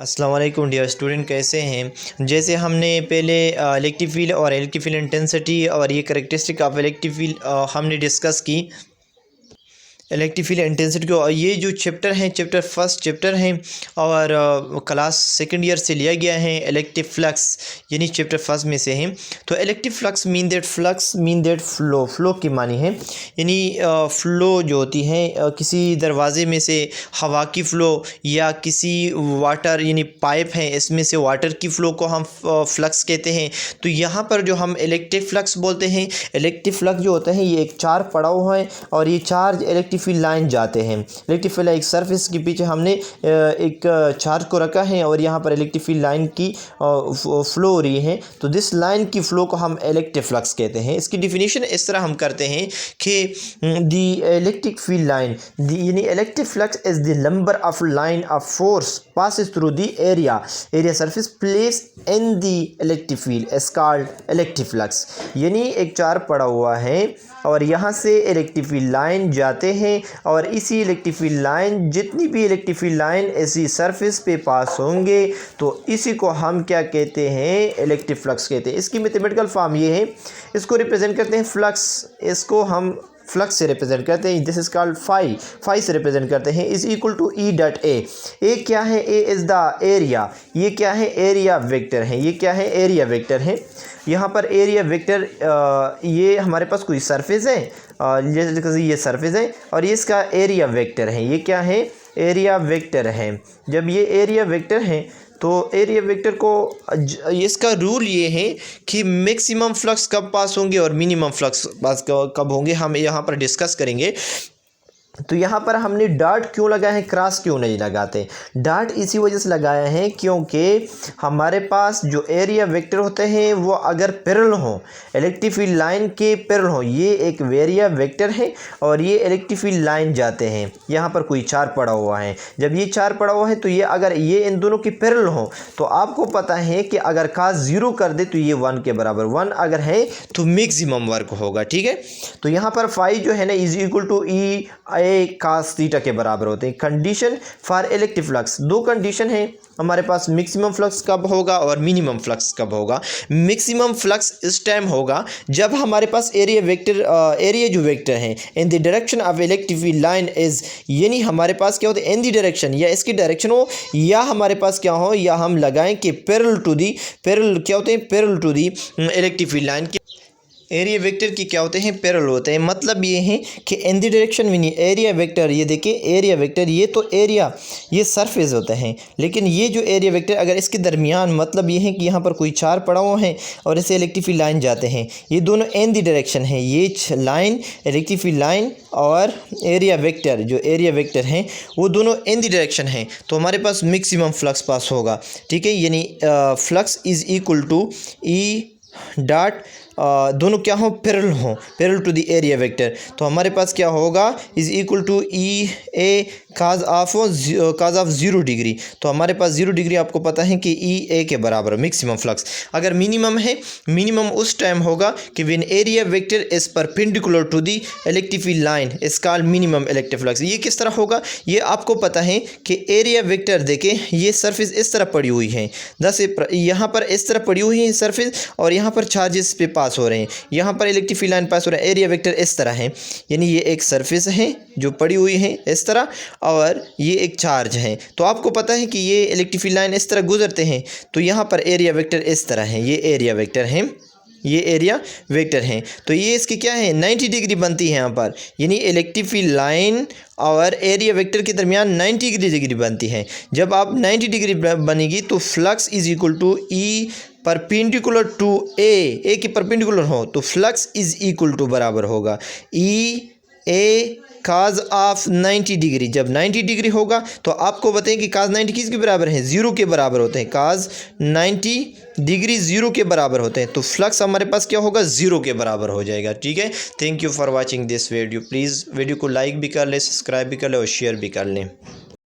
अस्सलाम वालेकुम dear student, कैसे हैं। जैसे हमने पहले इलेक्ट्रिक फील्ड और इलेक्ट्रिक फील्ड इंटेंसिटी और ये करेक्टरिस्टिक ऑफ इलेक्ट्रिक फील्ड हमने डिस्कस की इलेक्ट्रिक फील्ड इंटेंसिटी को। ये जो चैप्टर हैं, चैप्टर फर्स्ट चैप्टर हैं और क्लास सेकंड ईयर से लिया गया है। इलेक्ट्रिक फ्लक्स यानी चैप्टर फर्स्ट में से हैं। तो electric flux mean that flow की मानी है, यानी फ़्लो जो होती है किसी दरवाज़े में से हवा की फ़्लो या किसी वाटर यानी पाइप है इसमें से वाटर की फ़्लो को हम फ्लक्स कहते हैं। तो यहाँ पर जो हम इलेक्ट्रिक फ्लक्स बोलते हैं, इलेक्ट्रिक फ्लक्स जो होता है ये एक चार्ज पड़ा हुआ है और ये चार्ज इलेक्ट्रिक फील्ड लाइन जाते हैं। इलेक्ट्रिक फील्ड एक सरफेस के पीछे हमने एक चार्ज को रखा है और यहाँ पर इलेक्ट्रिक फील्ड लाइन की फ़्लो हो रही है। तो दिस लाइन की फ़्लो को हम इलेक्ट्रिक फ्लक्स कहते हैं। इसकी डिफिनीशन इस तरह हम करते हैं कि दी इलेक्ट्रिक फील्ड लाइन यानी electric flux is the number of line of force passes through the area surface placed in the electric field is called electric flux। यानी एक चार्ज पड़ा हुआ है और यहाँ से इलेक्ट्रिक फील्ड लाइन जाते हैं और इसी इलेक्ट्रिक फील्ड लाइन जितनी भी इलेक्ट्रिक फील्ड लाइन इसी सरफेस पे पास होंगे तो इसी को हम क्या कहते हैं, इलेक्ट्रिक फ्लक्स कहते हैं। इसकी मैथमेटिकल फॉर्म ये है, इसको रिप्रेजेंट करते हैं फ्लक्स, इसको हम फ्लक्स से रिप्रेजेंट करते हैं। दिस इज कॉल्ड फाई से रिप्रेजेंट करते हैं। Is equal to E dot A क्या है, ए इज़ द एरिया, ये क्या है, एरिया वेक्टर है, ये क्या है, एरिया वेक्टर है। यहाँ पर एरिया वेक्टर ये हमारे पास कोई सरफेस है, जैसे ये सरफेस है और ये इसका एरिया वेक्टर है, ये क्या है, एरिया वेक्टर है। जब ये एरिया वेक्टर है तो एरिया वेक्टर को इसका रूल ये है कि मैक्सिमम फ्लक्स कब पास होंगे और मिनिमम फ्लक्स पास कब होंगे, हम यहाँ पर डिस्कस करेंगे। तो यहाँ पर हमने डॉट क्यों लगाया है, क्रॉस क्यों नहीं लगाते। डॉट इसी वजह से लगाया है क्योंकि हमारे पास जो एरिया वेक्टर होते हैं वो अगर पैरेलल हो, इलेक्ट्रिक फील्ड लाइन के पैरेलल हो, ये एक एरिया वेक्टर है और ये इलेक्ट्रिक फील्ड लाइन जाते हैं। यहाँ पर कोई चार्ज पड़ा हुआ है, जब ये चार्ज पड़ा हुआ है तो ये अगर ये इन दोनों के पैरेलल हो तो आपको पता है कि अगर cos 0 कर दे तो ये 1 के बराबर, 1 अगर है तो मैक्सिमम वर्क होगा, ठीक है। तो यहाँ पर फाई जो है ना is equal to E cos theta के बराबर होते हैं। कंडीशन फॉर इलेक्ट्रिक फ्लक्स, दो कंडीशन है हमारे पास, मैक्सिमम फ्लक्स कब होगा और मिनिमम फ्लक्स कब होगा। मैक्सिमम फ्लक्स इस टाइम होगा जब हमारे पास एरिया वेक्टर एरिया जो वेक्टर है in the direction of electric field line is, यानी हमारे पास क्या होता है, इन द डायरेक्शन या इसकी डायरेक्शन हो या हमारे पास क्या हो, या हम लगाएं कि पैरेलल टू दी, पैरेलल क्या होते हैं, parallel to the electric field line के एरिया वेक्टर की क्या होते हैं, पैरेलल होते हैं। मतलब ये है कि इन द डायरेक्शन में नहीं, एरिया वेक्टर, ये देखिए एरिया वेक्टर, ये तो एरिया ये सरफेस होता है, लेकिन ये जो एरिया वेक्टर अगर इसके दरमियान, मतलब ये है कि यहाँ पर कोई चार्ज पड़ा हुआ है और इसे इलेक्ट्रिक फील्ड लाइन जाते हैं, ये दोनों इन द डायरेक्शन है, ये लाइन इलेक्ट्रिक फील्ड लाइन और एरिया वेक्टर जो एरिया वेक्टर हैं वो दोनों इन द डायरेक्शन हैं, तो हमारे पास मैक्सिमम फ्लक्स पास होगा, ठीक है। यानी flux is equal to E dot दोनों क्या हो, पैरेलल हो, parallel to the area vector. तो हमारे पास क्या होगा, is equal to E A cos of 0 degree. तो हमारे पास 0 डिग्री आपको पता है कि ई ए के बराबर मैक्सिमम फ्लक्स। अगर मिनिमम है, मिनिमम उस टाइम होगा कि when area vector is perpendicular to the electric field line is called minimum electric flux. ये किस तरह होगा, ये आपको पता है कि एरिया वेक्टर देखें, ये सरफेस इस तरह पड़ी हुई है, यहाँ पर इस तरह पड़ी हुई है सरफेस और यहाँ पर चार्जेस पे पास हो रहे हैं, यहाँ पर इलेक्ट्रिक फील्ड लाइन पास हो रहा है, एरिया वेक्टर इस तरह है, यानी ये एक सरफेस है जो पड़ी हुई है इस तरह और ये एक चार्ज है। तो आपको पता है कि ये इलेक्ट्रिक फील्ड लाइन इस तरह गुजरते हैं, तो यहाँ पर एरिया वेक्टर इस तरह है, ये एरिया वेक्टर है, ये एरिया वेक्टर हैं। तो ये इसकी क्या है, 90 डिग्री बनती है यहाँ पर, यानी इलेक्ट्रिक फील्ड लाइन और एरिया वेक्टर के दरमियान 90 डिग्री बनती है। जब आप 90 डिग्री बनेगी तो flux is equal to E perpendicular to A की परपेंडिकुलर हो तो फ्लक्स इज इक्वल टू बराबर होगा ई ए काज ऑफ 90 डिग्री। जब 90 डिग्री होगा तो आपको बताएं कि काज 90 किसके बराबर है, 0 के बराबर होते हैं। काज 90 डिग्री 0 के बराबर होते हैं तो फ्लक्स हमारे पास क्या होगा, 0 के बराबर हो जाएगा, ठीक है। Thank you for watching this video. Please video को लाइक भी कर लें, सब्सक्राइब भी कर लें और शेयर भी कर लें।